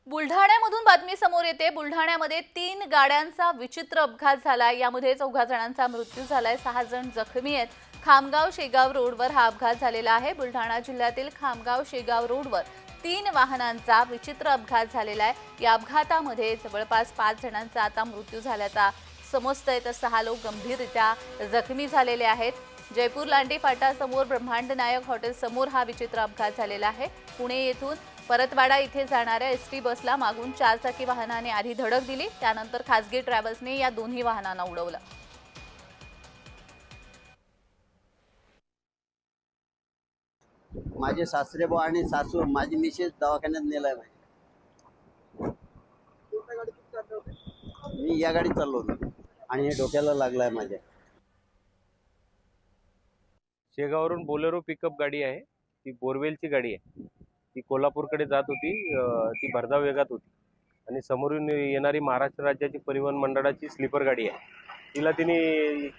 बुलढाण्यामधून बातमी समोर येते। बुलढाण्यामध्ये 3 गाड्यांचा विचित्र अपघात झाला। यामध्ये 14 जणांचा मृत्यू झालाय, 6 जण जखमी आहेत। खामगाव शेगाव रोडवर हा अपघात झालेला आहे। बुलढाणा जिल्ह्यातील खामगाव शेगाव रोडवर 3 वाहनांचा विचित्र अपघात झालेला आहे। या अपघातामध्ये जवळपास 5 जणांचा आता मृत्यू झाल्याचा समजतंय, तर 6 लोक गंभीररित्या जखमी झालेले आहेत। जयपूर लांडी फाटा समोर ब्रह्मांड नायक हॉटेल समोर हा विचित्र अपघात झालेला आहे। पुणे येथून परतवाडा इथे जाणाऱ्या एसटी बसला मागून 4 चाकी वाहनाने आधी धडक दिली, त्यानंतर खासगी ट्रॅव्हल्सने या दोन्ही वाहनांना उडवलं। माझे सासरेबुवा आणि सासू माझी मिसेस दवाखान्यात नेलाय। मी या गाडीत चाललो होतो आणि हे डोक्याला लागलाय माझ्या। शेगावरून बोलेरो पिकअप गाडी आहे, ती बोरवेलची गाडी आहे। ती कोल्हापूरकडे जात होती, ती भरधाव वेगात होती आणि समोरून येणारी महाराष्ट्र राज्याची परिवहन मंडळाची स्लीपर गाडी आहे। तिला तिने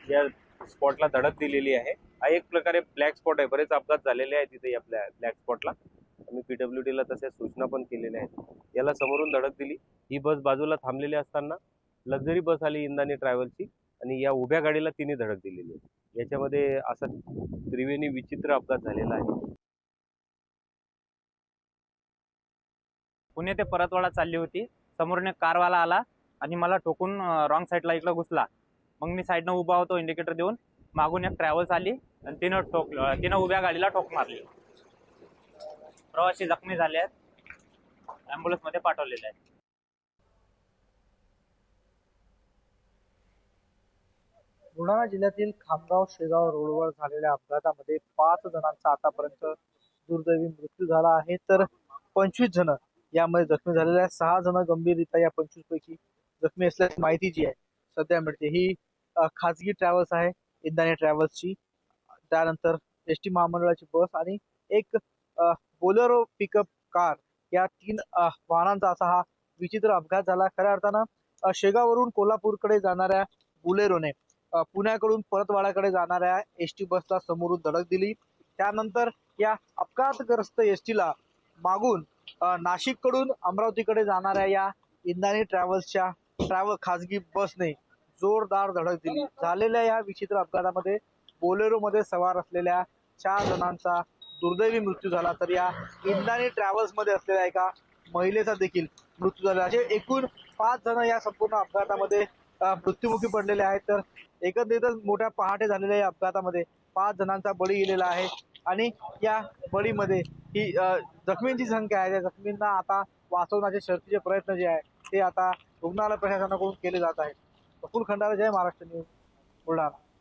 या स्पॉटला धडक दिलेली आहे। हा एक प्रकारे ब्लॅक स्पॉट आहे। बरेच अपघात झालेले आहेत तिथे आपल्या ब्लॅक स्पॉटला। आम्ही PWDला तशा सूचना पण केलेल्या आहेत। याला समोरून धडक दिली। ही बस बाजूला थांबलेली असताना लक्झरी बस आली इंदानी ट्रॅव्हल्सची आणि या उभ्या गाडीला तिने धडक दिलेली आहे। याच्यामध्ये असा त्रिवेणी विचित्र अपघात झालेला आहे। पुणे ते परतवाडा चालली होती। समोरून एक कारवाला आला आणि मला ठोकून रॉंग साईडला इकडे घुसला। मग मी साईडनं उभा होतो इंडिकेटर देऊन, मागून एक ट्रॅव्हल्स आली आणि तिनं उभ्या गाडीला ठोक मारली। प्रवासी जखमी झाले आहेत, ॲम्ब्युलन्समध्ये पाठवलेले आहेत। बुलढाणा जिल्ह्यातील खामगाव शेगाव रोडवर झालेल्या अपघातामध्ये 5 जणांचा आतापर्यंत दुर्दैवी मृत्यू झाला आहे, तर 25 जण यामध्ये जखमी झालेले आहेत। 6 जण गंभीररित्या या 25 पैकी जखमी असल्याची माहिती जी आहे सध्या मिळते। ही खाजगी ट्रॅव्हल्स आहे, इंदानी ट्रॅव्हल्सची, त्यानंतर एसटी महामंडळाची बस आणि एक बोलेरो पिकअप कार, या 3 वाहनांचा असा हा विचित्र अपघात झाला। खऱ्या अर्थानं शेगाववरून कोल्हापूरकडे जाणाऱ्या बोलेरोने पुण्याकडून परतवाड्याकडे जाणाऱ्या एसटी बसला समोरून धडक दिली। त्यानंतर या अपघातग्रस्त एसटीला मागून नाशिककडून अमरावतीकडे जाणाऱ्या या इंदानी ट्रॅव्हल्सच्या खाजगी बसने जोरदार धडक दिली। झालेल्या या विचित्र अपघातामध्ये बोलेरोमध्ये सवार असलेल्या 4 जणांचा दुर्दैवी मृत्यू झाला, तर या इंदानी ट्रॅव्हल्समध्ये असलेल्या एका महिलेचा देखील मृत्यू झाला। असे एकूण 5 जण या संपूर्ण अपघातामध्ये मृत्युमुखी पडलेले आहेत। तर एकंदरीतच मोठ्या पहाटे झालेल्या या अपघातामध्ये 5 जणांचा बळी गेलेला आहे आणि या बळीमध्ये ही जखमींची संख्या आहे। त्या जखमींना आता वाचवण्याचे शर्थीचे प्रयत्न जे आहे ते आता रुग्णालय प्रशासनाकडून केले जात आहेत। प्रफुल्ल खंडारे, जय महाराष्ट्र न्यूज, बुलढाणा।